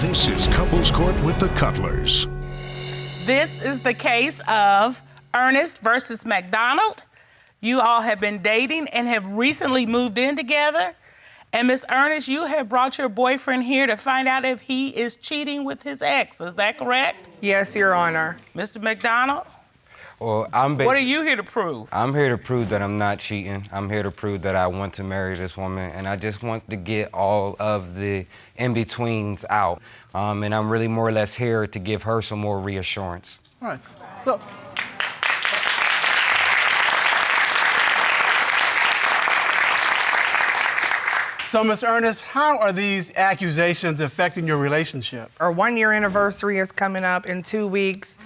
This is Couples Court with the Cutlers. This is the case of Earnest versus McDonald. You all have been dating and have recently moved in together. And Miss Earnest, you have brought your boyfriend here to find out if he is cheating with his ex. Is that correct? Yes, Your Honor. Mr. McDonald? Well, what are you here to prove? I'm here to prove that I'm not cheating. I'm here to prove that I want to marry this woman, and I just want to get all of the in-betweens out. And I'm really more or less here to give her some more reassurance. All right. So, Miss Earnest, how are these accusations affecting your relationship? Our 1-year anniversary is coming up in 2 weeks.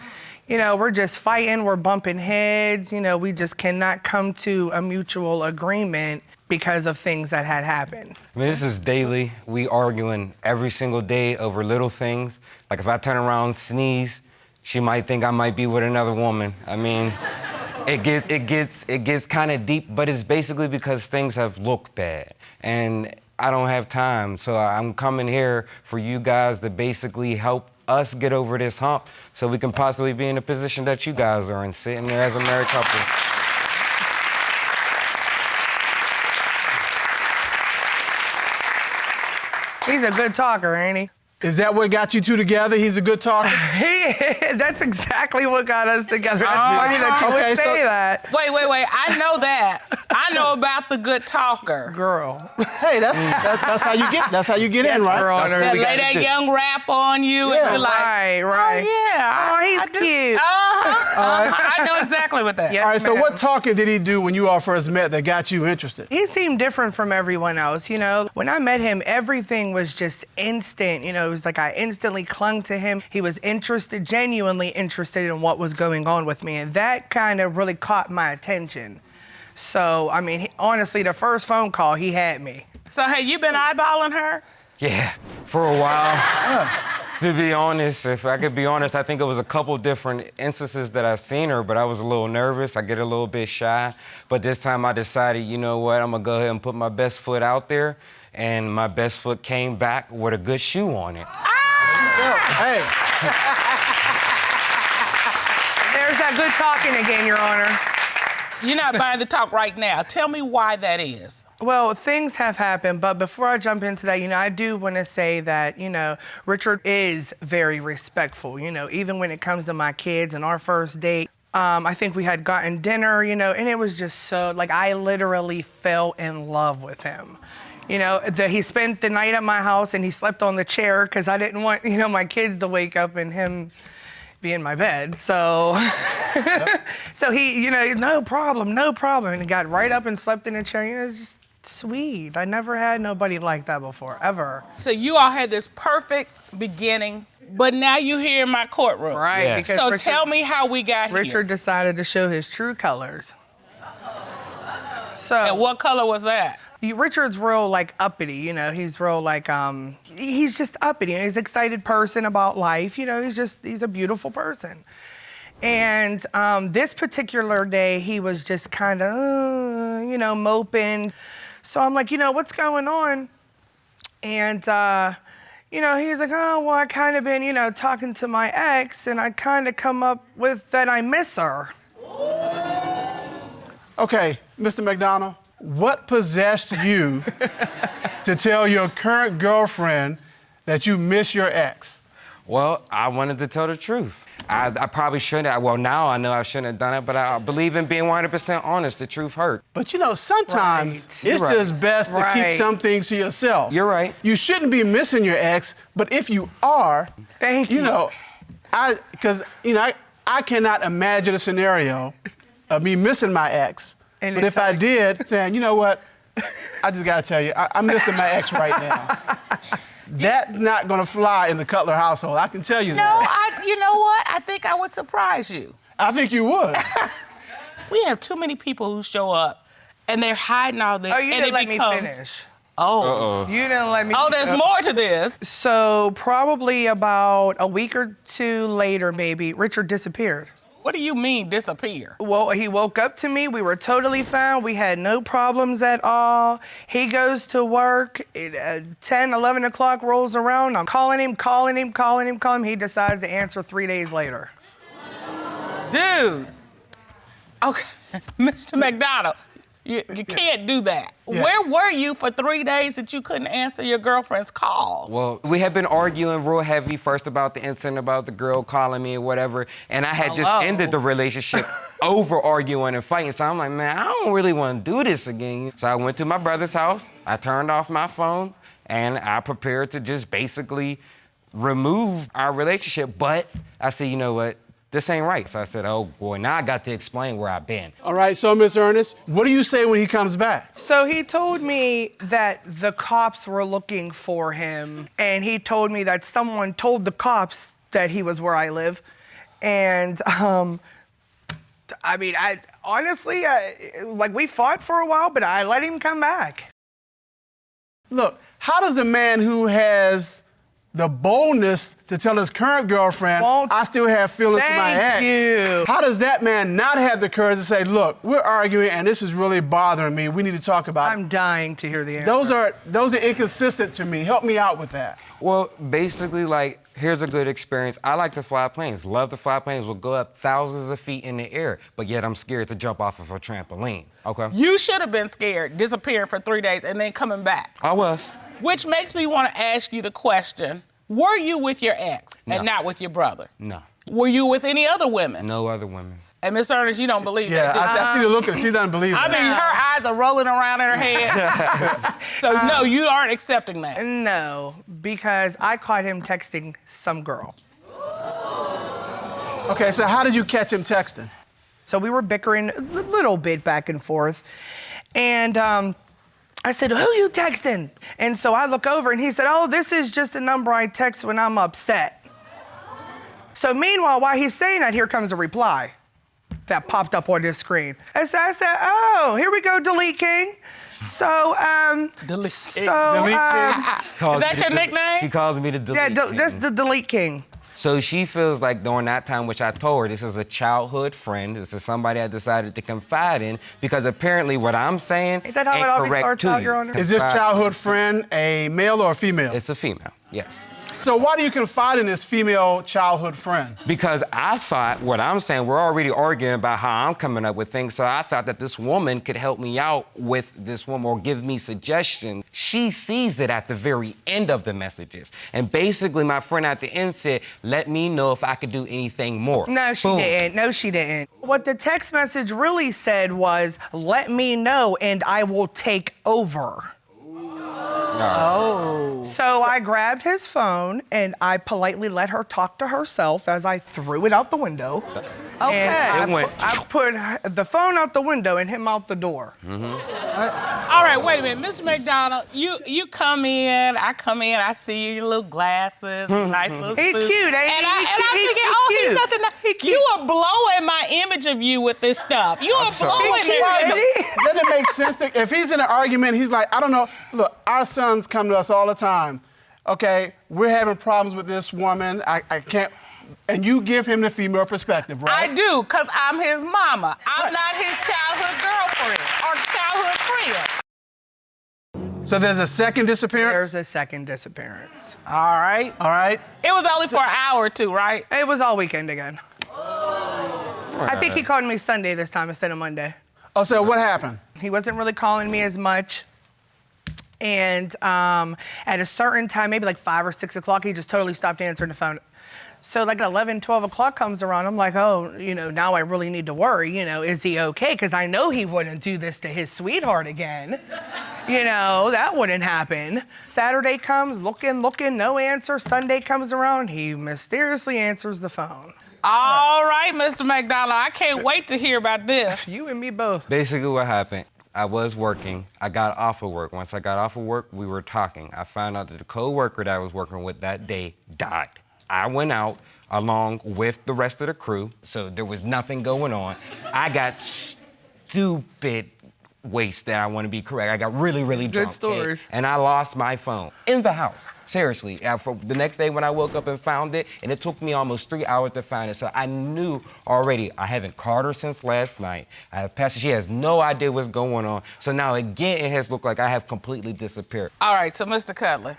You know, we're just fighting, we're bumping heads. You know, we just cannot come to a mutual agreement because of things that had happened. I mean, this is daily. We arguing every single day over little things. Like if I turn around and sneeze, she might think I might be with another woman. I mean, it gets kind of deep, but it's basically because things have looked bad. And I don't have time, so I'm coming here for you guys to basically help us get over this hump so we can possibly be in the position that you guys are in, sitting there as a married couple. He's a good talker, ain't he? Is that what got you two together? He's a good talker? That's exactly what got us together. That's funny that you would say that. Wait. I know that. I know about the good talker. Girl. Hey, that's how you get. That's how you get in, right? Girl, That lay that young rap on you and you're like, right. Oh, yeah. Oh, he's cute. I know exactly what that. Yes, All right, so ma'am. what talking did he do when you all first met that got you interested? He seemed different from everyone else, you know. When I met him, everything was just instant. You know, it was like I instantly clung to him. He was interested, genuinely interested in what was going on with me, and that kind of really caught my attention. So, I mean, honestly, the first phone call, he had me. So, hey, you been eyeballing her? Yeah, for a while. To be honest, if I could be honest, I think it was a couple different instances that I've seen her, but I was a little nervous. I get a little bit shy. But this time I decided, you know what, I'm gonna go ahead and put my best foot out there. And my best foot came back with a good shoe on it. Hey. There's that good talking again, Your Honor. You're not buying the talk right now. Tell me why that is. Well, things have happened, but before I jump into that, you know, I do want to say that, you know, Richard is very respectful, you know, even when it comes to my kids and our first date. I think we had gotten dinner, you know, and it was just so, like, I literally fell in love with him. You know, he spent the night at my house and he slept on the chair because I didn't want, you know, my kids to wake up and him be in my bed. So, so he, you know, no problem. And he got right up and slept in the chair. You know, it's just sweet. I never had nobody like that before, ever. So you all had this perfect beginning, but now you're here in my courtroom. Right. Yes. Because So Richard, tell me how we got here. Richard decided to show his true colors. So. And what color was that? Richard's real, like, uppity, you know, he's real, like, he's just uppity. He's an excited person about life, you know, he's a beautiful person. And this particular day, he was just kind of, you know, moping. So I'm like, you know, what's going on? And, you know, he's like, oh, well, I kind of been, you know, talking to my ex, and I kind of come up with that I miss her. Okay, Mr. McDonald, what possessed you to tell your current girlfriend that you miss your ex? Well, I wanted to tell the truth. I probably shouldn't have. Well, now I know I shouldn't have done it, but I believe in being 100% honest. The truth hurt. But, you know, sometimes Right. it's You're just best to keep some things to yourself. You're right. You shouldn't be missing your ex, but if you are, Thank you. you know, I cannot imagine a scenario of me missing my ex. And But it's if I like- did, saying, you know what, I just gotta tell you, I'm missing my ex right now. That's not gonna fly in the Cutler household, I can tell you that. You know what? I think I would surprise you. I think you would. We have too many people who show up and they're hiding all this. Oh, you and didn't let me finish. Oh. You didn't let me. Oh, there's more to this. So probably about a week or two later, maybe, Richard disappeared. What do you mean, disappear? Well, he woke up to me. We were totally fine. We had no problems at all. He goes to work. 10, 11 o'clock rolls around. I'm calling him. He decides to answer 3 days later. Dude. Okay, Mr. McDonald, you can't do that. Yeah. Where were you for 3 days that you couldn't answer your girlfriend's call? Well, we had been arguing real heavy first about the incident about the girl calling me or whatever, and I had just ended the relationship over arguing and fighting. So I'm like, man, I don't really want to do this again. So I went to my brother's house, I turned off my phone, and I prepared to just basically remove our relationship. But I said, you know what? This ain't right. So I said, oh boy, now I got to explain where I've been. All right, so Miss Earnest, what do you say when he comes back? So he told me that the cops were looking for him, and he told me that someone told the cops that he was where I live. And I mean, I honestly, like we fought for a while, but I let him come back. Look, how does a man who has the boldness to tell his current girlfriend, I still have feelings for my ex. Thank you. How does that man not have the courage to say, look, we're arguing and this is really bothering me. We need to talk about it. I'm dying to hear the answer. Those are inconsistent to me. Help me out with that. Well, basically, like, here's a good experience. I like to fly planes. Love to fly planes. Will go up thousands of feet in the air, but yet I'm scared to jump off of a trampoline, okay? You should have been scared, disappearing for 3 days and then coming back. I was. Which makes me want to ask you the question, were you with your ex and not with your brother? No. Were you with any other women? No other women. And Miss Earnest, you don't believe Yeah, that, do you? I see the look at her. She doesn't believe I that. mean, her eyes are rolling around in her head. So no, you aren't accepting that. No, because I caught him texting some girl. Okay, so how did you catch him texting? So we were bickering a little bit back and forth. And I said, who you texting? And so I look over and he said, oh, this is just a number I text when I'm upset. So meanwhile, while he's saying that, here comes a reply that popped up on this screen. And so I said, oh, here we go, Delete King. So, Delete so, King. Delete King. Is that your nickname? She calls me the Delete yeah, King. that's the Delete King. So she feels like during that time, which I told her, this is a childhood friend. This is somebody I decided to confide in because apparently what I'm saying Ain't that how it always correct starts to out, you. Your Honor? Is this childhood friend a male or a female? It's a female, yes. So why do you confide in this female childhood friend? Because I thought, what I'm saying, we're already arguing about how I'm coming up with things, so I thought that this woman could help me out with this woman or give me suggestions. She sees it at the very end of the messages. And basically, my friend at the end said, let me know if I could do anything more. No, she Boom. didn't. No, she didn't. What the text message really said was, let me know and I will take over. Oh. So I grabbed his phone and I politely let her talk to herself as I threw it out the window. Okay. And It went- I put the phone out the window and him out the door. All right, wait a minute. Mr. McDonald, you come in, I see your little glasses, nice little He suit. cute, ain't he? And I'm He thinking, oh, he's cute. such a nice... You are blowing my image of you with this stuff. You are blowing He cute, it. ain't he? Doesn't it make sense? If he's in an argument, he's like, I don't know. Look, our sons come to us all the time. Okay, we're having problems with this woman. I can't. And you give him the female perspective, right? I do, because I'm his mama. I'm not his childhood girlfriend or childhood friend. So there's a second disappearance? There's a second disappearance. All right. All right. It was only for an hour or two, right? It was all weekend again. I think he called me Sunday this time instead of Monday. Oh, so what happened? He wasn't really calling me as much. And at a certain time, maybe like 5 or 6 o'clock, he just totally stopped answering the phone. So like 11, 12 o'clock comes around, I'm like, oh, now I really need to worry, is he okay? Because I know he wouldn't do this to his sweetheart again. That wouldn't happen. Saturday comes, looking, no answer. Sunday comes around, he mysteriously answers the phone. All right, Mr. McDonald, I can't wait to hear about this. You and me both. Basically what happened, I was working. I got off of work. Once I got off of work, we were talking. I found out that the co-worker that I was working with that day died. I went out along with the rest of the crew, so there was nothing going on. I got stupid waste that I want to be correct. I got really, really drunk. story. And I lost my phone in the house. Seriously. For the next day when I woke up and found it, and it took me almost 3 hours to find it. So I knew already I haven't called her since last night. I have passed. She has no idea what's going on. So now again, it has looked like I have completely disappeared. All right, so Mr. Cutler,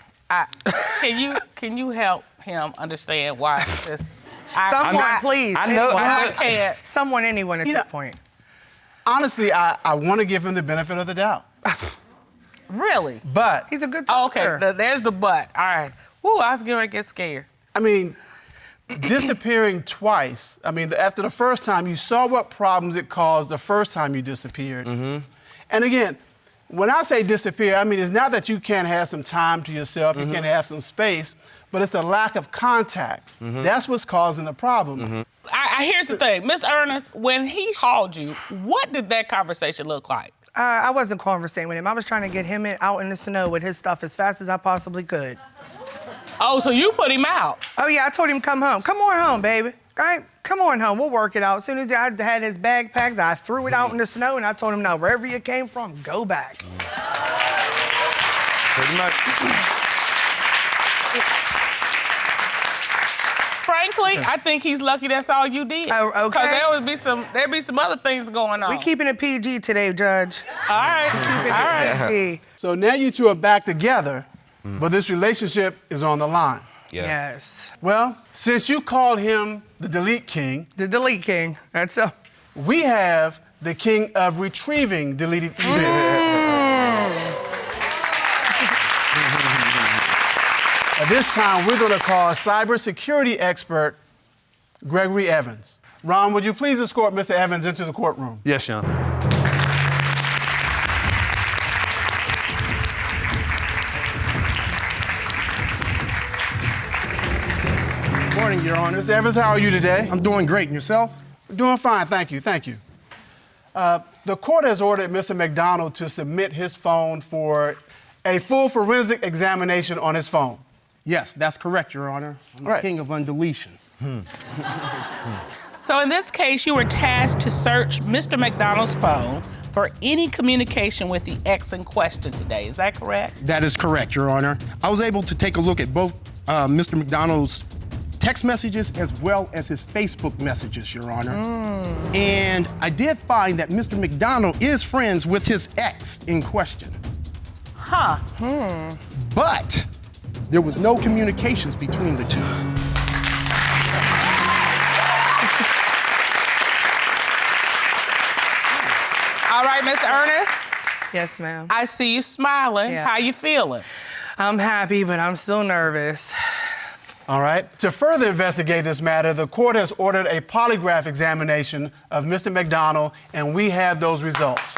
can you help him understand why this? Someone, please. I know. I can't. Someone, anyone at You this know- point. Honestly, I want to give him the benefit of the doubt. Really? But, He's a good Oh, talker. okay, there's the but. All right. Woo, I was getting ready to get scared. I mean, disappearing twice, I mean, after the first time, you saw what problems it caused the first time you disappeared. And again, when I say disappear, I mean, it's not that you can't have some time to yourself, you can't have some space, but it's the lack of contact. That's what's causing the problem. Here's the thing, Miss Earnest, when he called you, what did that conversation look like? I wasn't conversating with him. I was trying to get him out in the snow with his stuff as fast as I possibly could. Oh, so you put him out. Oh, yeah, I told him, come home. Come on home, baby. All right, come on home. We'll work it out. As soon as I had his bag packed, I threw it out in the snow, and I told him, now, wherever you came from, go back. Pretty much. Frankly, I think he's lucky that's all you did. Oh, okay. Because there'd be some other things going on. We keeping it PG today, Judge. All right. Keeping All right. it PG. So now you two are back together, but this relationship is on the line. Yeah. Yes. Well, since you called him the delete king, The delete king. That's a... we have the king of retrieving deleted email. At this time, we're going to call cybersecurity expert Gregory Evans. Ron, would you please escort Mr. Evans into the courtroom? Yes, Your Honor. Morning, Your Honor. Mr. Evans, how are you today? I'm doing great. And yourself? Doing fine, thank you, thank you. The court has ordered Mr. McDonald to submit his phone for a full forensic examination on his phone. Yes, that's correct, Your Honor. I'm Right. the king of undeletion. So in this case, you were tasked to search Mr. McDonald's phone for any communication with the ex in question today. Is that correct? That is correct, Your Honor. I was able to take a look at both Mr. McDonald's text messages as well as his Facebook messages, Your Honor. And I did find that Mr. McDonald is friends with his ex in question. Huh. But there was no communications between the two. All right, Miss Earnest, Yes, ma'am. I see you smiling. Yeah. How you feeling? I'm happy, but I'm still nervous. All right. To further investigate this matter, the court has ordered a polygraph examination of Mr. McDonald, and we have those results.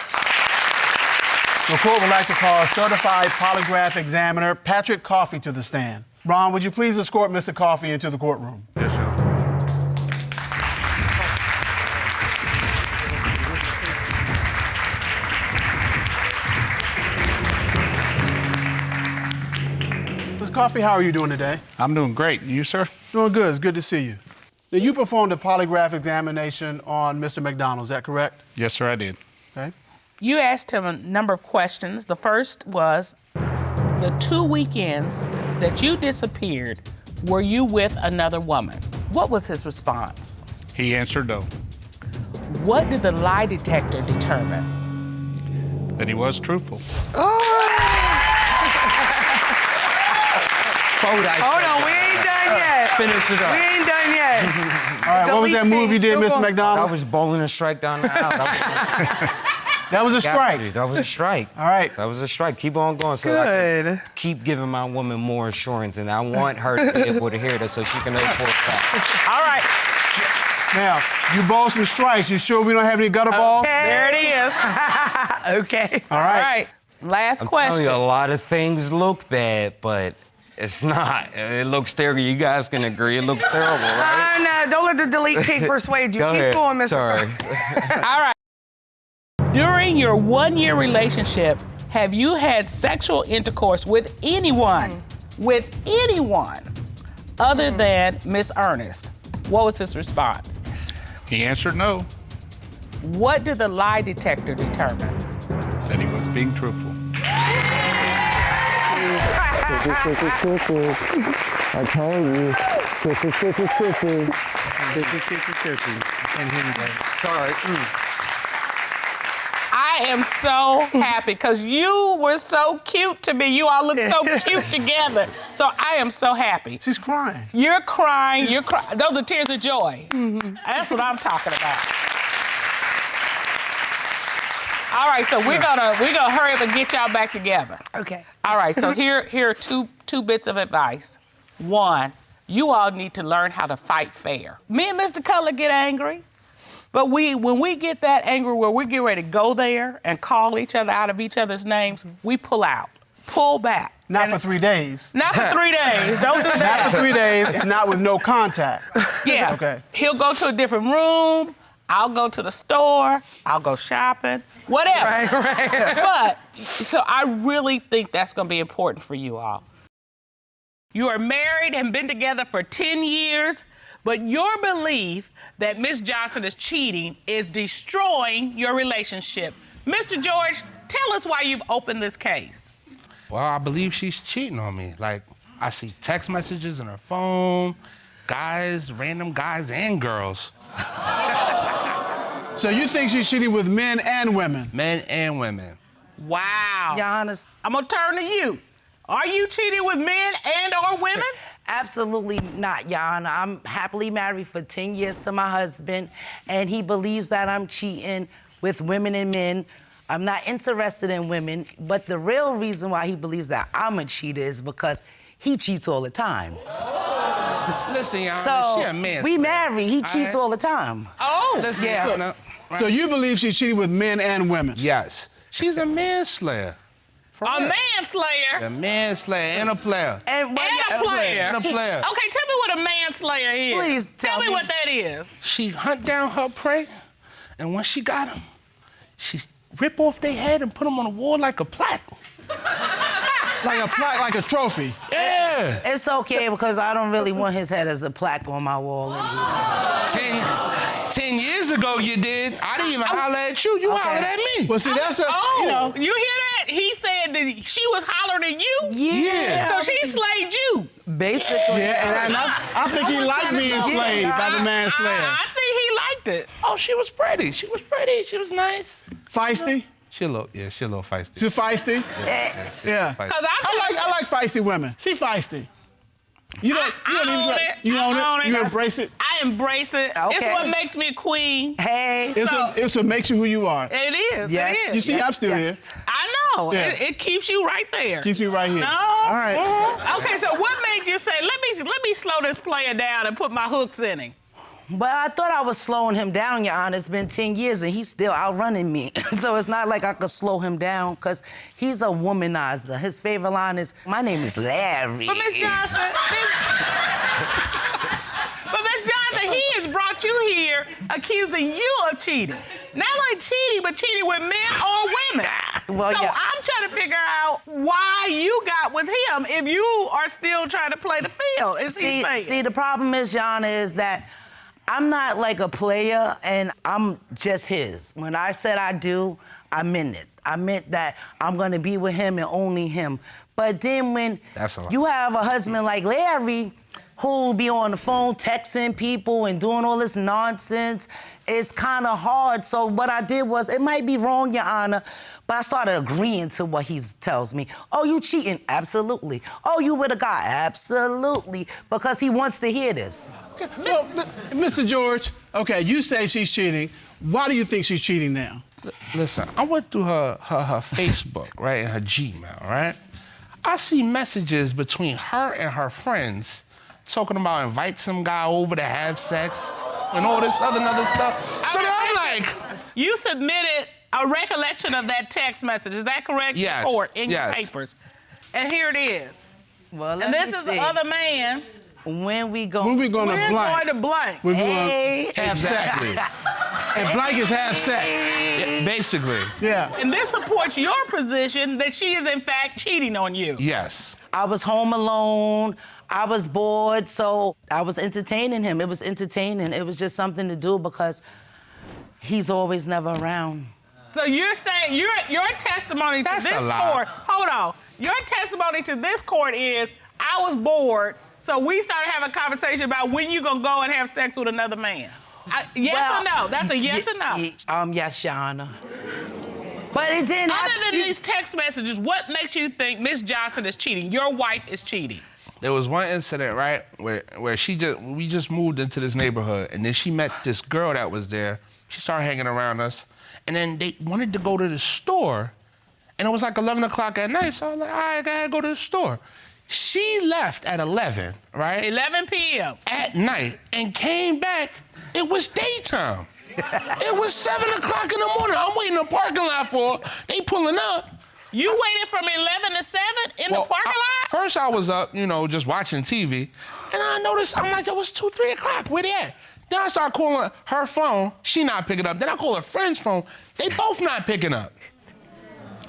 The court would like to call certified polygraph examiner Patrick Coffey to the stand. Ron, would you please escort Mr. Coffey into the courtroom? Yes, Your Honor. Mr. Coffey, how are you doing today? I'm doing great. And you, sir? Doing good. It's good to see you. Now, you performed a polygraph examination on Mr. McDonald, is that correct? Yes, sir, I did. Okay. You asked him a number of questions. The first was, the 2 weekends that you disappeared, were you with another woman? What was his response? He answered no, What did the lie detector determine? that he was truthful. Hold on, we ain't done yet. Finish it up. We ain't done yet. All right, what was that move you did, Mr. I McDonald? was bowling a strike down the aisle. That was a strike. That was a strike. All right. That was a strike. Keep on going so I Good. can keep giving my woman more assurance, and I want her to be able to hear that so she can know for a fact. All right, Now, you bowled some strikes. You sure we don't have any gutter balls? there it is. Okay. All All right. right, last I'm question. telling you, a lot of things look bad, but it's not. It looks terrible. You guys can agree. It looks terrible, right? No, don't let the delete king persuade you. Go Keep ahead. going, Mr. Sorry. All right. During your 1-year relationship, have you had sexual intercourse with anyone other than Miss Earnest? What was his response? He answered no, What did the lie detector determine? being truthful. I told you. Kissy. And here you go. Sorry. I am so happy because you were so cute to me. You all look so cute together. So I am so happy. She's crying. You're crying. Those are tears of joy. That's what I'm talking about. All right, so we're gonna hurry up and get y'all back together. Okay. All right, so here are two bits of advice. One, you all need to learn how to fight fair. Me and Mr. Cutler get angry, but when we get that angry where we get ready to go there and call each other out of each other's names, we pull out, pull back. Not for 3 days. Not for 3 days. Don't do that. Not for 3 days, and not with no contact. Yeah. Okay. He'll go to a different room. I'll go to the store. I'll go shopping. Whatever. Right. But, so I really think that's going to be important for you all. You are married and been together for 10 years, but your belief that Miss Johnson is cheating is destroying your relationship. Mr. George, tell us why you've opened this case. Well, I believe she's cheating on me. Like, I see text messages on her phone, guys, random guys and girls. So you think she's cheating with men and women? Men and women. Wow. Giannis, I'm going to turn to you. Are you cheating with men and or women? absolutely not, Yana. I'm happily married for 10 years to my husband, and he believes that I'm cheating with women and men. I'm not interested in women, but the real reason why he believes that I'm a cheater is because he cheats all the time. Listen, Yana, So, she a man. we married, he cheats all the time. Oh. Listen, Yeah. look, now, right? So you believe she's cheating with men and women? Yes. She's a manslayer. For A real. manslayer. A manslayer and a player. And, well, And a player. And a player. Okay, tell me what a manslayer is. Please tell me me. what that is. She hunt down her prey, and when she got him, she rip off their head and put them on the wall like a plaque. Like a plaque, like a trophy. Yeah. It's okay because I don't really want his head as a plaque on my wall anymore. 10 years ago you did. I didn't even holler at you. You hollered at me. Well, see, that's a, Oh, you know, you hear that? He said that she was hollering at you? Yeah. So she slayed you. Basically. yeah, and I think he liked being slayed by the manslayer. I think he liked it. Oh, she was pretty. She was pretty. She was nice. Feisty? She a little feisty. She's feisty? Yeah. Feisty. Because I like feisty women. She feisty. You don't own it. You own I it? You embrace it? I embrace it. It's Okay. what makes me a queen. Hey. It's what makes you who you are. It is. Yes. It is. You see, I'm still here. I know. Yeah. It keeps you right there. Keeps me right here. No. All right. Okay, so what made you say, let me slow this player down and put my hooks in him? But I thought I was slowing him down, Your Honor. It's been 10 years and he's still outrunning me. So it's not like I could slow him down because he's a womanizer. His favorite line is, my name is Larry. But Miss Johnson, he has brought you here accusing you of cheating. Not like cheating, but cheating with men or women. Well, so yeah. I'm trying to figure out why you got with him if you are still trying to play the field. Is he saying? See, the problem is, Your Honor, is that I'm not like a player and I'm just his. When I said I do, I meant it. I meant that I'm gonna be with him and only him. But then when That's a lot. you have a husband like Larry, who'll be on the phone texting people and doing all this nonsense, it's kind of hard. So what I did was, it might be wrong, Your Honor, but I started agreeing to what he tells me. Oh, you cheating? Absolutely. Oh, you with a guy? Absolutely. Because he wants to hear this. Well, Mr. George, okay, you say she's cheating. Why do you think she's cheating now? Listen, I went through her Facebook, right, and her Gmail, right? I see messages between her and her friends talking about invite some guy over to have sex and all this other stuff. So then I'm like, You submitted a recollection of that text message. Is that correct? Yes, Report in your yes. papers. And here it is. Well, And this is the other man. When we go. When we going to We're blank? going to blank. We're going Hey. half exactly. sex. And blank is half sex. Yeah, basically, Yeah. And this supports your position that she is in fact cheating on you. yes. I was home alone. I was bored, so I was entertaining him. It was entertaining. It was just something to do because he's always never around. So you're saying your testimony to That's a this lie. court, hold on. Your testimony to this court is, I was bored, so we started having a conversation about when you gonna go and have sex with another man. Yes or no? That's a yes or no? Yes, Your Honor. But it didn't Other happen. than these text messages, what makes you think Miss Johnson is cheating? Your wife is cheating. There was one incident, right, where we just moved into this neighborhood, and then she met this girl that was there. She started hanging around us, and then they wanted to go to the store, and it was like 11 o'clock at night, so I was like, all right, I gotta go to the store. She left at 11, right? 11 p.m. At night, and came back, it was daytime. It was 7 o'clock in the morning. I'm waiting in the parking lot for her. They pulling up. You waited from 11 to 7 in the parking lot? First, I was up, just watching TV, and I noticed, I'm like, it was 2, 3 o'clock. Where they at? Then I start calling her phone. She not picking up. Then I call her friend's phone. They both not picking up.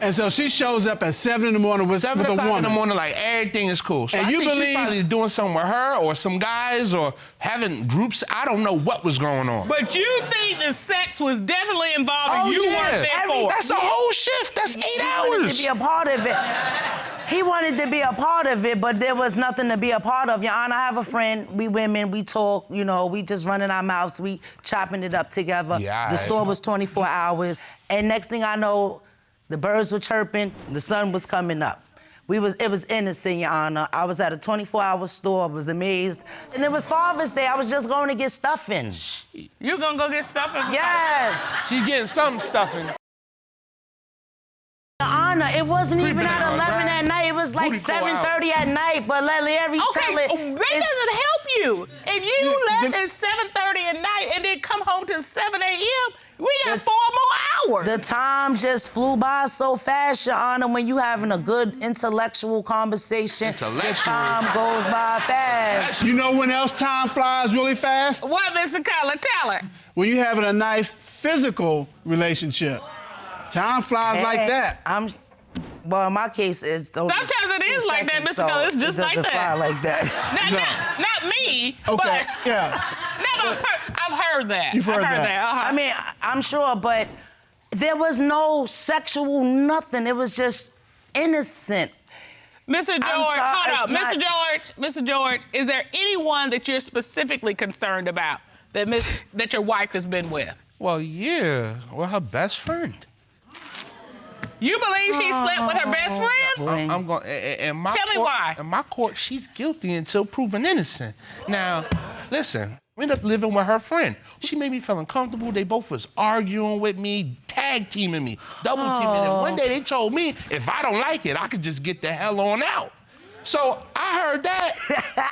And so she shows up at 7 in the morning with a woman. 7 o'clock in the morning, like, everything is cool. So And I you think believe- she's probably doing something with her or some guys or having groups. I don't know what was going on. But you think that sex was definitely involved and you weren't there for it? That's a whole shift. That's 8 He hours. wanted to be a part of it. He wanted to be a part of it, but there was nothing to be a part of. Your Honor, I have a friend. We women, we talk, we just running our mouths. We chopping it up together. Yeah, The store was 24 hours. And next thing I know, the birds were chirping, the sun was coming up. It was innocent, Your Honor. I was at a 24-hour store, I was amazed. And it was Father's Day, I was just going to get stuffing. You gonna go get stuffing? Yes. She's getting some stuffing. Your Honor, it wasn't even Creeping at out, 11 right? at night, it was like Booty call 7:30 at night, but let Larry Okay, tell it. that doesn't help you. If you left at 7:30 at night and then come home till 7 a.m., we got 4 more hours. The time just flew by so fast, Your Honor, when you having a good intellectual conversation. Intellectual? The time goes by fast. You know when else time flies really fast? What, Mr. Keller? Tell her. When you're having a nice physical relationship. Time flies like that. Well, in my case, it's only Sometimes it 2 is like that, seconds, Mr. Keller. It's so just it like doesn't that. fly like that. Not me, Okay, but yeah. I've heard that. You've heard I've heard that. that. Uh-huh. I mean, I'm sure, but there was no sexual nothing. It was just innocent. Mr. George, sorry, hold it's up. not- Mr. George, is there anyone that you're specifically concerned about that your wife has been with? Well, yeah. Well, her best friend. You believe she slept with her best friend? I'm going. In my Tell me court, why. In my court, she's guilty until proven innocent. Now, listen. We ended up living with her friend. She made me feel uncomfortable. They both was arguing with me, tag teaming me, double teaming. And one day they told me if I don't like it, I could just get the hell on out. So I heard that.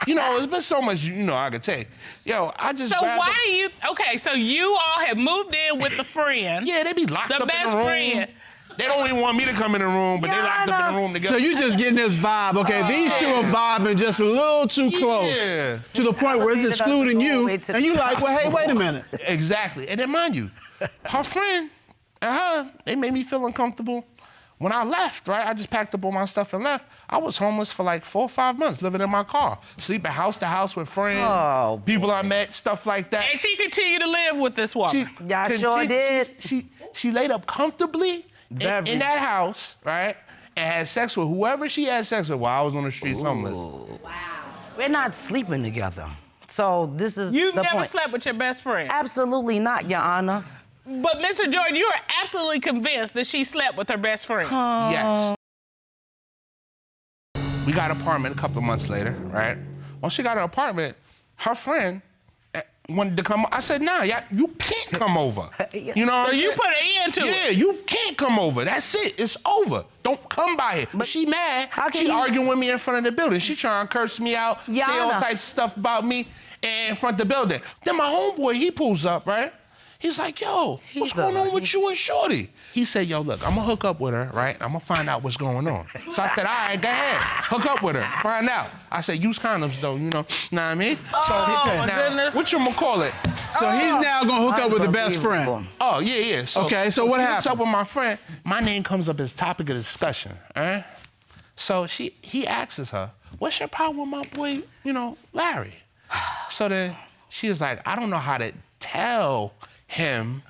There's been so much, I could take. I just. So grabbed why her- do you? Okay, so you all have moved in with the friend. Yeah, they be locked The up in best the room. friend. They don't even want me to come in the room, but they locked up in the room together. So you just getting this vibe, okay? These two are vibing just a little too close. Yeah. To the point where it's Elevated up excluding all the you, way to and the you like, well, hey, wait a minute. Exactly. And then mind you, her friend and her, they made me feel uncomfortable. When I left, right, I just packed up all my stuff and left. I was homeless for like 4 or 5 months, living in my car, sleeping house to house with friends, people I met, stuff like that. And she continued to live with this woman. Yeah, I sure did. She laid up comfortably Very. in that house, right, and had sex with whoever she had sex with while I was on the streets homeless. We're not sleeping together. So this is You've the never point. slept with your best friend. Absolutely not, Your Honor. But Mr. Jordan, you are absolutely convinced that she slept with her best friend. Yes. We got an apartment a couple of months later, right? Once she got an apartment, her friend wanted to come. I said, nah, you can't come over. You know what So I'm you saying? put an end to it. Yeah, you can't come over. That's it. It's over. Don't come by here. But she mad. How can She you- arguing with me in front of the building. She trying to curse me out, say all Yana. types of stuff about me in front of the building. Then my homeboy, he pulls up, right? He's like, yo, what's going on with you and Shorty? He said, yo, look, I'm gonna hook up with her, right? I'm gonna find out what's going on. So I said, all right, go ahead. Hook up with her, find out. I said, use condoms though, know what I mean? my goodness. What you gonna call it? So he's now gonna hook up with the best friend. Unbelievable. Oh, yeah. So, Okay, so what he hooks happened? up with my friend. My name comes up as topic of discussion, all right? So he asks her, what's your problem with my boy, Larry? So then she was like, I don't know how to tell him,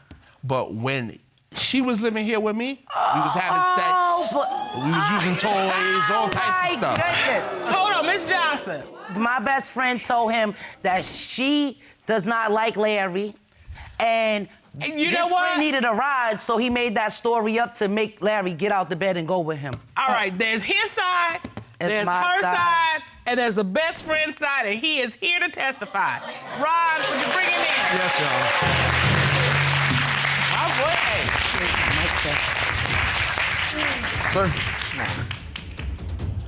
but when She was living here with me. We was having sex. We was using toys, all types of stuff. Goodness. Hold on, Miss Johnson. My best friend told him that she does not like Larry, and you know his what? friend needed a ride, so he made that story up to make Larry get out the bed and go with him. All right, there's his side, there's my her side. side, and there's the best friend side, and he is here to testify. Ron, would you bring him in? Yes, y'all. My boy. Sir.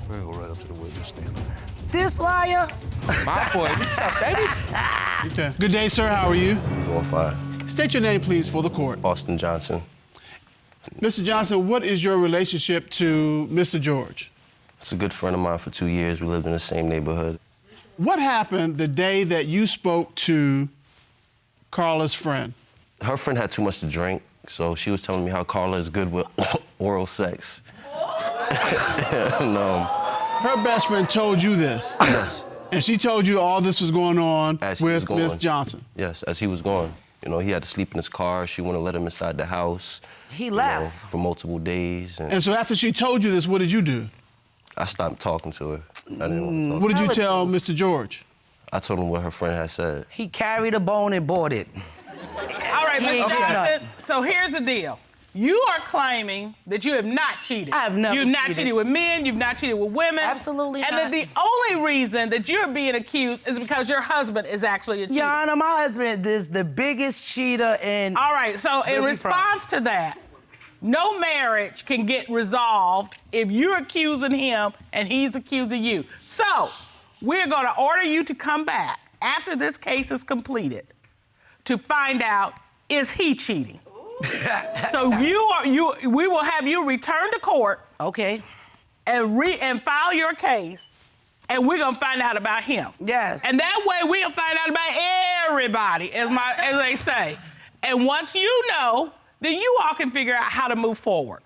We'll go right up to the witness stand there. This liar. My boy, what's up, baby? Okay. Good day, sir. How are you? Doing fine. State your name, please, for the court. Austin Johnson. Mr. Johnson, what is your relationship to Mr. George? It's a good friend of mine for 2 years. We lived in the same neighborhood. What happened the day that you spoke to Carla's friend? Her friend had too much to drink, so she was telling me how Carla is good with oral sex. No. Her best friend told you this? Yes. And she told you all this was going on As he was with going. Miss Johnson? Yes, as he was going. You know, he had to sleep in his car. She wouldn't let him inside the house. He you know, left. for multiple days. And so after she told you this, what did you do? I stopped talking to her. I didn't want to talk. What did you Tell tell Mr. George? I told him what her friend had said. He carried a bone and bought it. All right, He Mr. ain't done Johnson, nothing. so here's the deal. You are claiming that you have not cheated. I have never You've not cheated. cheated with men, you've not cheated with women. Absolutely and not. that the only reason that you're being accused is because your husband is actually a cheater. Your Honor, my husband is the biggest cheater in... All right, so in Really response to that, no marriage can get resolved if you're accusing him and he's accusing you. So we're going to order you to come back after this case is completed to find out, is he cheating? So we will have you return to court Okay. and file your case, and we're gonna find out about him. Yes. And that way we'll find out about everybody, as they say. And once you know, then you all can figure out how to move forward.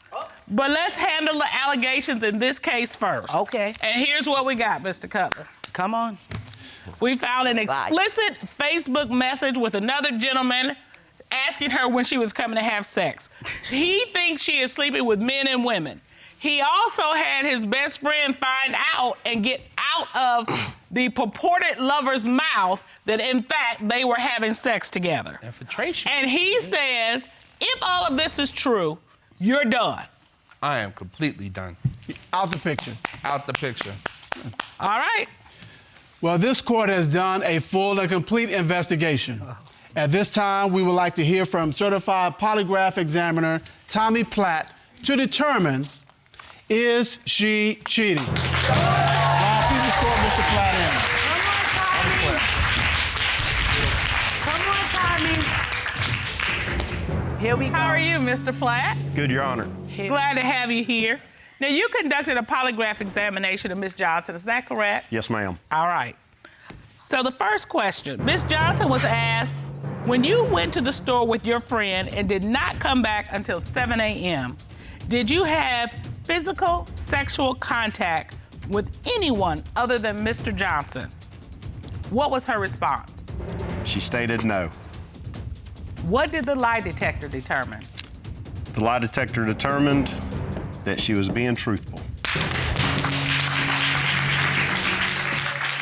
But let's handle the allegations in this case first. Okay. And here's what we got, Mr. Cutler. Come on. We found an explicit Facebook message with another gentleman asking her when she was coming to have sex. He thinks she is sleeping with men and women. He also had his best friend find out and get out of the purported lover's mouth that, in fact, they were having sex together. Infiltration. And he says, if all of this is true, you're done. I am completely done. Out the picture. Out the picture. All right. Well, this court has done a full and complete investigation. At this time, we would like to hear from certified polygraph examiner Tommy Platt to determine, is she cheating? Now, please escort Mr. Platt in. Come on, Tommy. Here we go. How are you, Mr. Platt? Good, Your Honor. Glad to have you here. Now, you conducted a polygraph examination of Miss Johnson, is that correct? Yes, ma'am. All right. So the first question, Miss Johnson was asked, when you went to the store with your friend and did not come back until 7 a.m., did you have physical sexual contact with anyone other than Mr. Johnson? What was her response? She stated no. What did the lie detector determine? The lie detector determined that she was being truthful.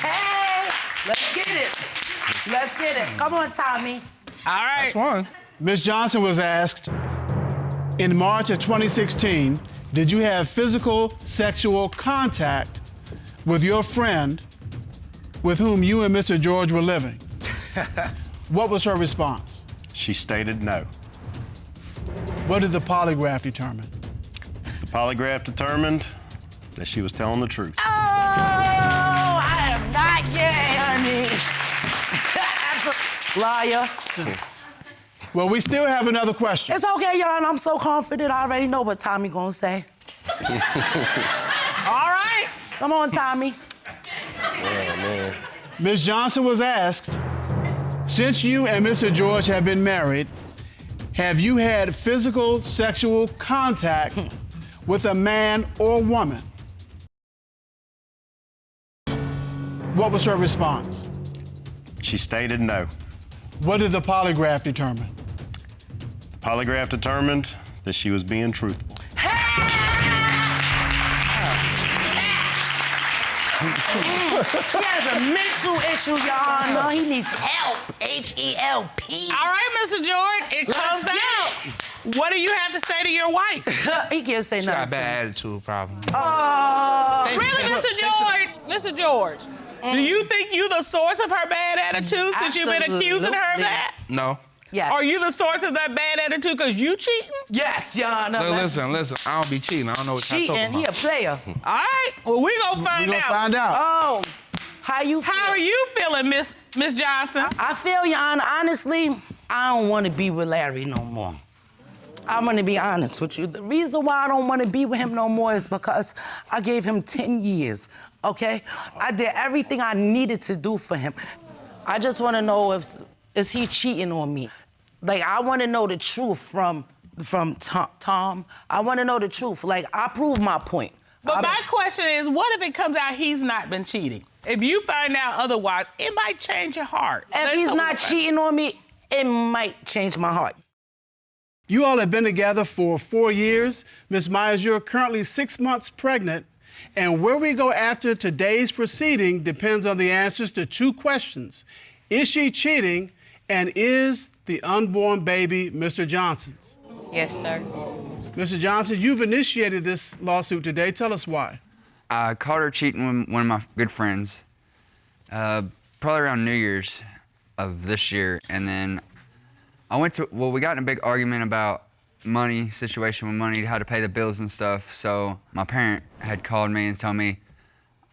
Hey, let's get it. Let's get it. Come on, Tommy. All right. That's one. Ms. Johnson was asked, in March of 2016, did you have physical sexual contact with your friend with whom you and Mr. George were living? What was her response? She stated no. What did the polygraph determine? The polygraph determined that she was telling the truth. Oh, I am not gay, honey. Absolutely. Liar. Well, we still have another question. It's okay, Your Honor. I'm so confident. I already know what Tommy gonna say. All right. Come on, Tommy. Ms. Johnson was asked, since you and Mr. George have been married, have you had physical sexual contact with a man or woman? What was her response? She stated no. What did the polygraph determine? The polygraph determined that she was being truthful. He has a mental issue, Your Honor. He needs help. H-E-L-P. All right, Mr. George, it comes out. What do you have to say to your wife? He can't say She got a nothing. bad attitude problem. Really, Mr. George? Mr. George, do you think you the source of her bad attitude since you've been accusing her of that? No. Yes. Are you the source of that bad attitude because you cheating? Yes, Your Honor. Listen. I don't be cheating. I don't know what you're Cheating. talking He a about. player. All right, well, we gonna find out. Find out. Oh, how you feel? How are you feeling, Miss Johnson? I feel, Your Honor, honestly, I don't want to be with Larry no more. I'm gonna be honest with you. The reason why I don't want to be with him no more is because I gave him 10 years, okay? I did everything I needed to do for him. I just want to know is he cheating on me? Like, I want to know the truth from Tom. I want to know the truth. Like, I proved my point. But my question is, what if it comes out he's not been cheating? If you find out otherwise, it might change your heart. If he's not cheating on me, it might change my heart. You all have been together for 4 years. Ms. Myers, you're currently 6 months pregnant. And where we go after today's proceeding depends on the answers to 2 questions. Is she cheating? And is the unborn baby Mr. Johnson's? Yes, sir. Mr. Johnson, you've initiated this lawsuit today. Tell us why. I caught her cheating with one of my good friends, probably around New Year's of this year. And then we got in a big argument about money, situation with money, how to pay the bills and stuff. So my parent had called me and told me,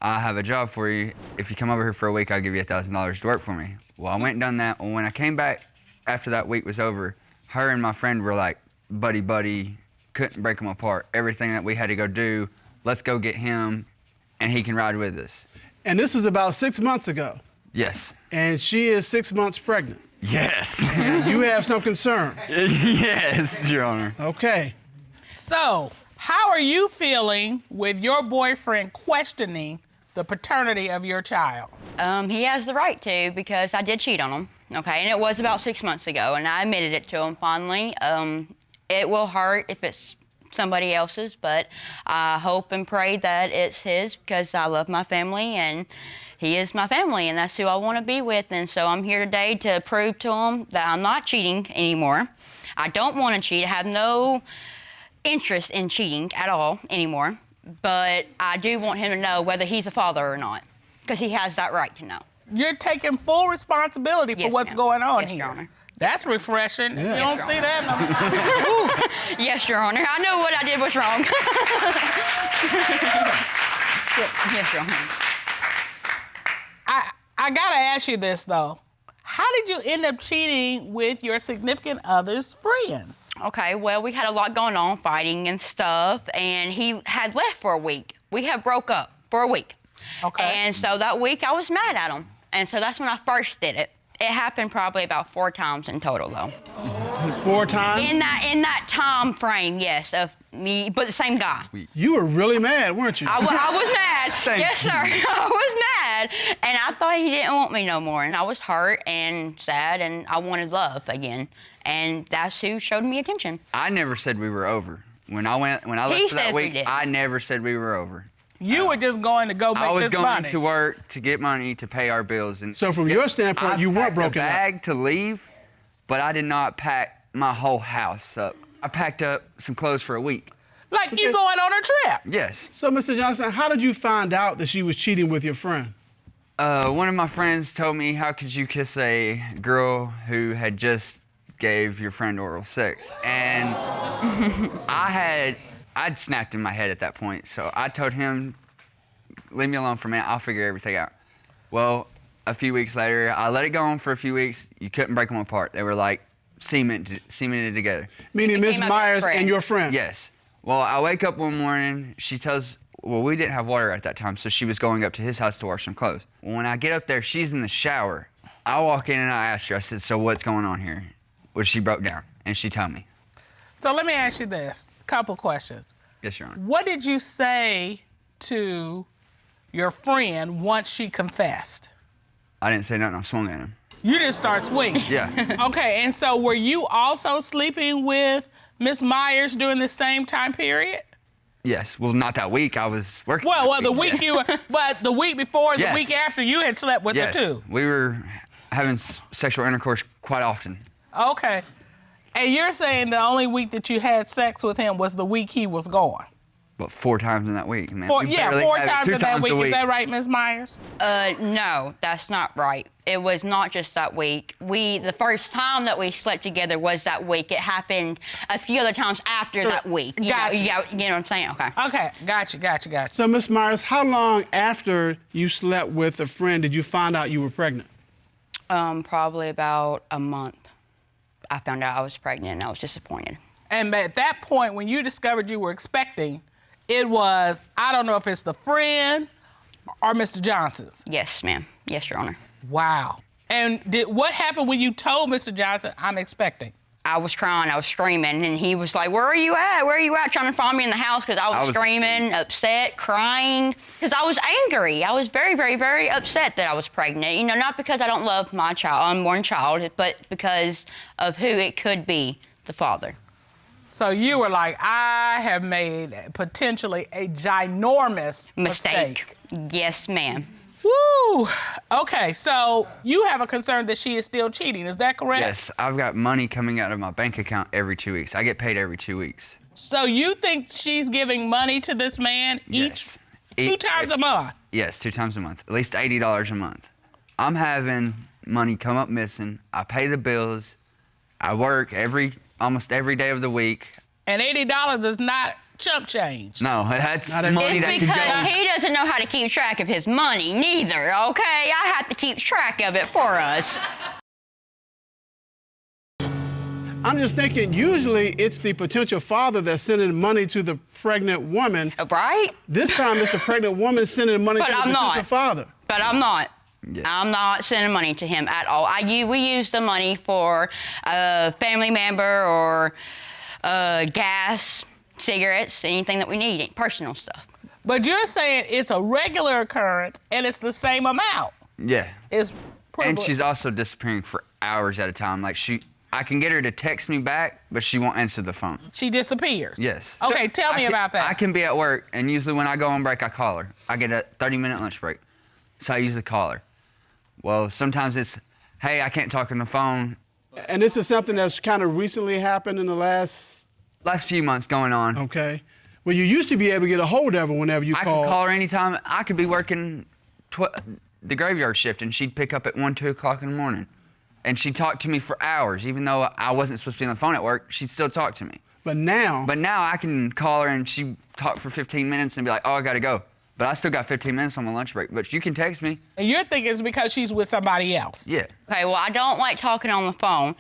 I have a job for you. If you come over here for a week, I'll give you $1,000 to work for me. Well, I went and done that. Well, when I came back after that week was over, her and my friend were like buddy, couldn't break them apart. Everything that we had to go do, let's go get him and he can ride with us. And this was about 6 months ago. Yes. And she is 6 months pregnant. Yes. And you have some concern. Yes, Your Honor. Okay. So, how are you feeling with your boyfriend questioning the paternity of your child? He has the right to because I did cheat on him, okay? And it was about 6 months ago, and I admitted it to him fondly. It will hurt if it's somebody else's, but I hope and pray that it's his because I love my family, and he is my family, and that's who I want to be with. And so I'm here today to prove to him that I'm not cheating anymore. I don't want to cheat. I have no interest in cheating at all anymore. But I do want him to know whether he's a father or not, because he has that right to know. You're taking full responsibility for what's going on here. Your Honor. That's refreshing. Yeah. You don't see that? Yes, Your Honor. I know what I did was wrong. Yes, Your Honor. I gotta ask you this though. How did you end up cheating with your significant other's friend? Okay, well, we had a lot going on, fighting and stuff, and he had left for a week. We had broke up for a week. Okay. And so that week I was mad at him. And so that's when I first did it. It happened probably about 4 times in total, though. 4 times? In that time frame, yes, of me, but the same guy. You were really mad, weren't you? I was mad. Yes, sir. I was mad. And I thought he didn't want me no more. And I was hurt and sad, and I wanted love again. And that's who showed me attention. I never said we were over. When I left for that week, I never said we were over. You were just going to go make this money. I was going to work to get money to pay our bills. And so from your standpoint, you weren't broken up. I packed a bag to leave, but I did not pack my whole house up. I packed up some clothes for a week. Like you going on a trip? Yes. So, Mr. Johnson, how did you find out that she was cheating with your friend? One of my friends told me, how could you kiss a girl who had just gave your friend oral sex? And I'd snapped in my head at that point, so I told him, leave me alone for a minute, I'll figure everything out. Well, a few weeks later, I let it go on for a few weeks. You couldn't break them apart. They were like cemented together. Meaning Ms. Myers and your friend? Yes. Well, I wake up one morning, we didn't have water at that time, so she was going up to his house to wash some clothes. When I get up there, she's in the shower. I walk in and I asked her, I said, so what's going on here? Well, she broke down, and she told me. So let me ask you this, couple questions. Yes, Your Honor. What did you say to your friend once she confessed? I didn't say nothing, I swung at him. You just start swinging? Yeah. Okay, and so were you also sleeping with Miss Myers during the same time period? Yes. Well, not that week. I was working. Well, the week you were, but the week before, Yes. the week after, you had slept with her too. We were having sexual intercourse quite often. Okay. And you're saying the only week that you had sex with him was the week he was gone? But 4 times in that week, man. Four We barely had it times 2 in that times week. a week. Is that right, Ms. Myers? No, that's not right. It was not just that week. The first time that we slept together was that week. It happened a few other times after that week. Gotcha. You know what I'm saying? Okay. Okay, gotcha. So, Miss Myers, how long after you slept with a friend did you find out you were pregnant? Probably about a month. I found out I was pregnant and I was disappointed. And at that point, when you discovered you were expecting, it was, I don't know if it's the friend or Mr. Johnson's. Yes, ma'am. Yes, Your Honor. Wow. And what happened when you told Mr. Johnson, I'm expecting? I was crying, I was screaming, and he was like, where are you at? Where are you at? Trying to find me in the house because I was screaming, upset, crying, because I was angry. I was very, very, very upset that I was pregnant. You know, not because I don't love my child, unborn child, but because of who it could be, the father. So you were like, I have made potentially a ginormous mistake. Yes, ma'am. Woo! Okay, so you have a concern that she is still cheating, is that correct? Yes, I've got money coming out of my bank account every 2 weeks. I get paid every 2 weeks. So you think she's giving money to this man two times a month? Yes, 2 times a month, at least $80 a month. I'm having money come up missing. I pay the bills. I work almost every day of the week. And $80 is not chump change. No, that's It's money that could because go. he doesn't know how to keep track of his money, neither, okay? I have to keep track of it for us. I'm just thinking, usually it's the potential father that's sending money to the pregnant woman. Right? This time it's the pregnant woman sending money to the potential father. But I'm not. I'm not sending money to him at all. We use the money for a family member or gas, cigarettes, anything that we need, personal stuff. But you're saying it's a regular occurrence and it's the same amount. Yeah. It's And she's also disappearing for hours at a time. Like I can get her to text me back, but she won't answer the phone. She disappears? Yes. Okay, tell me about that. I can be at work, and usually when I go on break, I call her. I get a 30-minute lunch break, so I usually call her. Well, sometimes it's, hey, I can't talk on the phone. And this is something that's kind of recently happened in the last few months going on. Okay. Well, you used to be able to get a hold of her whenever you called. I could call her anytime. I could be working the graveyard shift, and she'd pick up at 1, 2 o'clock in the morning. And she'd talk to me for hours. Even though I wasn't supposed to be on the phone at work, she'd still talk to me. But now I can call her, and she'd talk for 15 minutes and be like, oh, I gotta go. But I still got 15 minutes on my lunch break. But you can text me. And you're thinking it's because she's with somebody else? Yeah. Okay, well, I don't like talking on the phone.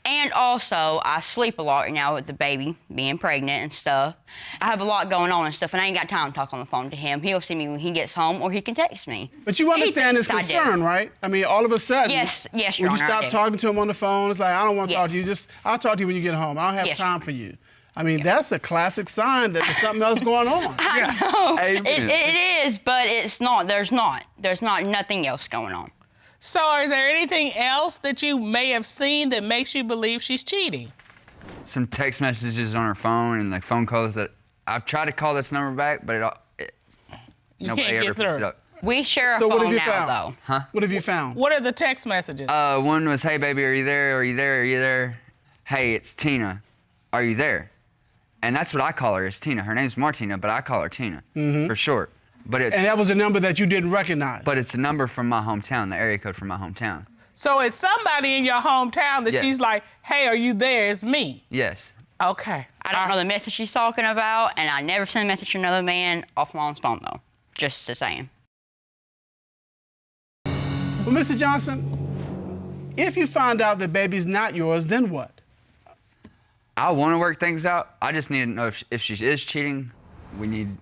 And also, I sleep a lot right now with the baby, being pregnant and stuff. I have a lot going on and stuff, and I ain't got time to talk on the phone to him. He'll see me when he gets home, or he can text me. But you understand his concern, right? I mean, all of a sudden, Yes, Your when you Honor, stop I do. talking to him on the phone, it's like, I don't want to talk to you. I'll talk to you when you get home. I don't have Yes. time for you. I mean, that's a classic sign that there's something else going on. I know. It is, but it's not. There's nothing else going on. So is there anything else that you may have seen that makes you believe she's cheating? Some text messages on her phone and like phone calls that I've tried to call this number back, but nobody can't ever get picks through. it up. We share a So what phone have you now, found? though. Huh? What have you found? What are the text messages? One was, hey, baby, are you there? Are you there? Are you there? Hey, it's Tina. Are you there? And that's what I call her, is Tina. Her name's Martina, but I call her Tina for short. But And that was a number that you didn't recognize. But it's a number from my hometown, the area code from my hometown. So it's somebody in your hometown that Yeah. she's like, hey, are you there? It's me. Yes. Okay. I don't know the message she's talking about, and I never send a message to another man off my own phone, though. Just the same. Well, Mr. Johnson, if you find out the baby's not yours, then what? I want to work things out. I just need to know if she is cheating. We need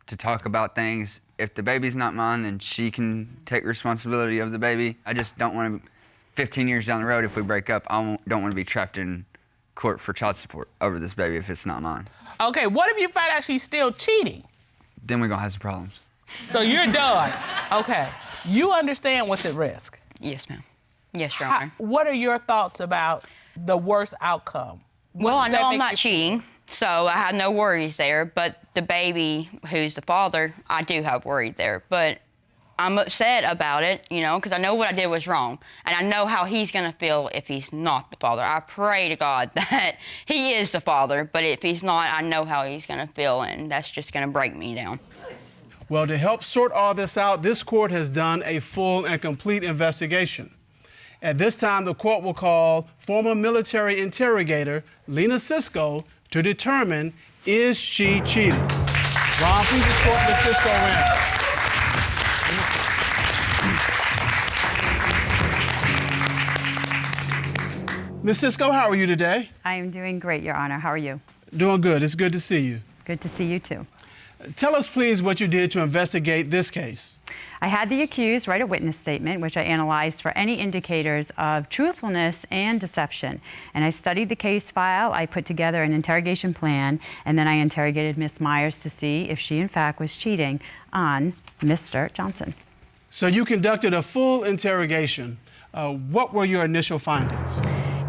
to talk about things. If the baby's not mine, then she can take responsibility of the baby. I just don't want to, 15 years down the road, if we break up, don't want to be trapped in court for child support over this baby if it's not mine. Okay, what if you find out she's still cheating? Then we're going to have some problems. So you're done. Okay. You understand what's at risk. Yes, ma'am. Yes, Your Honor. What are your thoughts about the worst outcome? Well, I know I'm not cheating, so I have no worries there. But the baby, who's the father, I do have worries there. But I'm upset about it, you know, because I know what I did was wrong. And I know how he's going to feel if he's not the father. I pray to God that he is the father, but if he's not, I know how he's going to feel, and that's just going to break me down. Well, to help sort all this out, this court has done a full and complete investigation. At this time, the court will call former military interrogator Lena Cisco to determine, is she cheating? Ron, please escort Ms. Cisco in. Ms. Cisco, how are you today? I am doing great, Your Honor. How are you? Doing good. It's good to see you. Good to see you, too. Tell us, please, what you did to investigate this case. I had the accused write a witness statement, which I analyzed for any indicators of truthfulness and deception. And I studied the case file, I put together an interrogation plan, and then I interrogated Ms. Myers to see if she, in fact, was cheating on Mr. Johnson. So you conducted a full interrogation. What were your initial findings?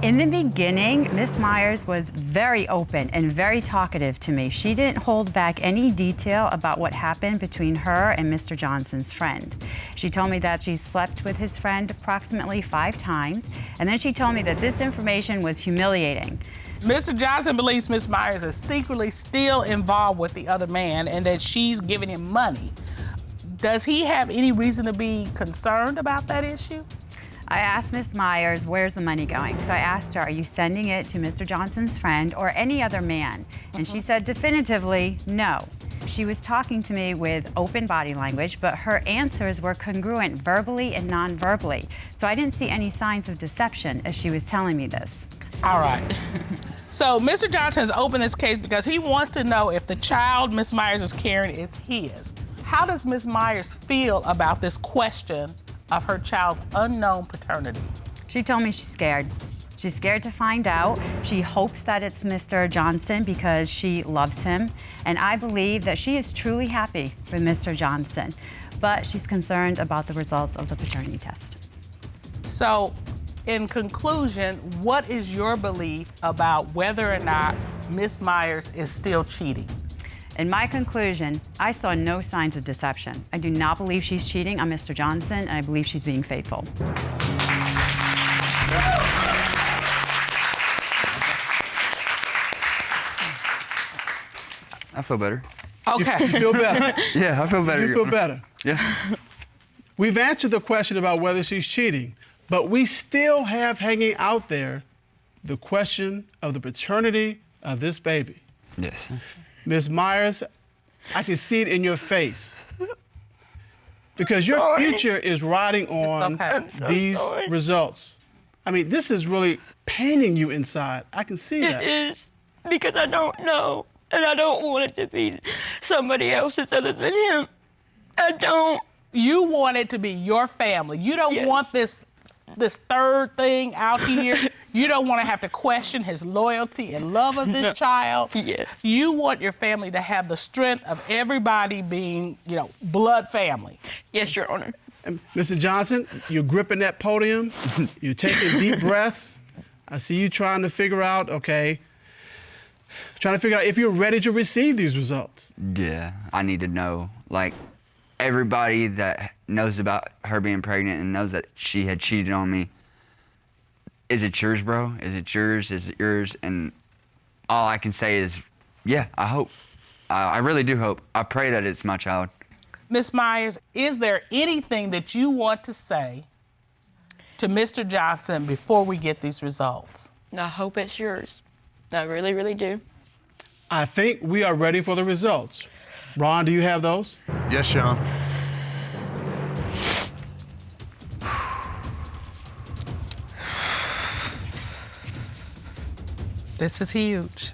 In the beginning, Ms. Myers was very open and very talkative to me. She didn't hold back any detail about what happened between her and Mr. Johnson's friend. She told me that she slept with his friend approximately 5 times, and then she told me that this information was humiliating. Mr. Johnson believes Ms. Myers is secretly still involved with the other man and that she's giving him money. Does he have any reason to be concerned about that issue? I asked Ms. Myers, where's the money going? So I asked her, are you sending it to Mr. Johnson's friend or any other man? And she said definitively, no. She was talking to me with open body language, but her answers were congruent verbally and non-verbally. So I didn't see any signs of deception as she was telling me this. All right. So Mr. Johnson has opened this case because he wants to know if the child Ms. Myers is carrying is his. How does Ms. Myers feel about this question of her child's unknown paternity? She told me she's scared. She's scared to find out. She hopes that it's Mr. Johnson because she loves him. And I believe that she is truly happy with Mr. Johnson. But she's concerned about the results of the paternity test. So, in conclusion, what is your belief about whether or not Ms. Myers is still cheating? In my conclusion, I saw no signs of deception. I do not believe she's cheating on Mr. Johnson, and I believe she's being faithful. I feel better. Okay. You feel better? Yeah, I feel better. You feel better? Yeah. We've answered the question about whether she's cheating, but we still have hanging out there the question of the paternity of this baby. Yes. Ms. Myers, I can see it in your face. Because your future is riding on these results. I mean, this is really paining you inside. I can see that. It is, because I don't know, and I don't want it to be somebody else's other than him. I don't. You want it to be your family. You don't want this third thing out here. You don't want to have to question his loyalty and love of this child. Yes. You want your family to have the strength of everybody being, you know, blood family. Yes, Your Honor. And Mr. Johnson, you're gripping that podium. You're taking deep breaths. I see you trying to figure out, if you're ready to receive these results. Yeah, I need to know. Like, everybody that knows about her being pregnant and knows that she had cheated on me, is it yours, bro? Is it yours? Is it yours? And all I can say is, yeah, I hope. I really do hope. I pray that it's my child. Ms. Myers, is there anything that you want to say to Mr. Johnson before we get these results? I hope it's yours. I really, really do. I think we are ready for the results. Ron, do you have those? Yes, Sean. This is huge.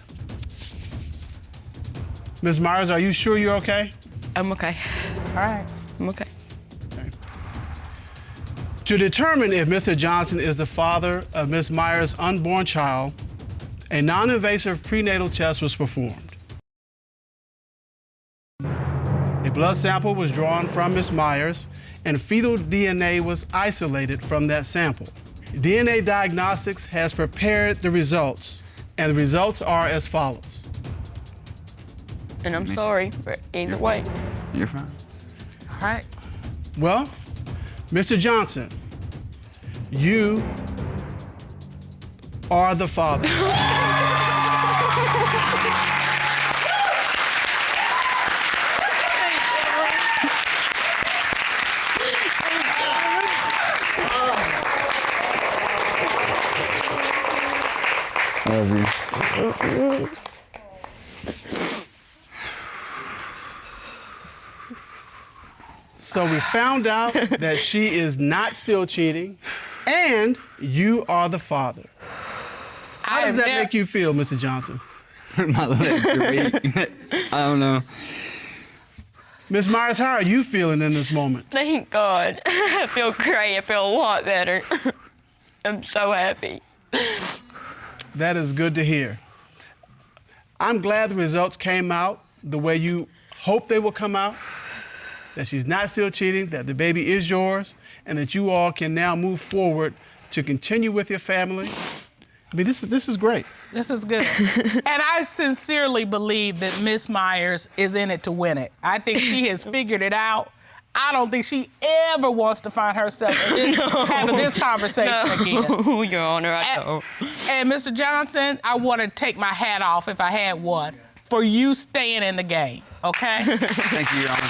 Ms. Myers, are you sure you're okay? I'm okay. All right. I'm okay. To determine if Mr. Johnson is the father of Ms. Myers' unborn child, a non-invasive prenatal test was performed. A blood sample was drawn from Ms. Myers, and fetal DNA was isolated from that sample. DNA Diagnostics has prepared the results, And the results are as follows. And I'm sorry, but either way. You're fine. All right. Well, Mr. Johnson, you are the father. Love you. So we found out that she is not still cheating, and you are the father. How does that make you feel, Mr. Johnson? My legs are weak. I don't know. Ms. Myers, how are you feeling in this moment? Thank God. I feel great. I feel a lot better. I'm so happy. That is good to hear. I'm glad the results came out the way you hoped they would come out, that she's not still cheating, that the baby is yours, and that you all can now move forward to continue with your family. I mean, this is great. This is good. And I sincerely believe that Miss Myers is in it to win it. I think she has figured it out. I don't think she ever wants to find herself having this conversation again. No, Your Honor, I don't. And Mr. Johnson, I want to take my hat off, if I had one, for you staying in the game, okay? Thank you, Your Honor.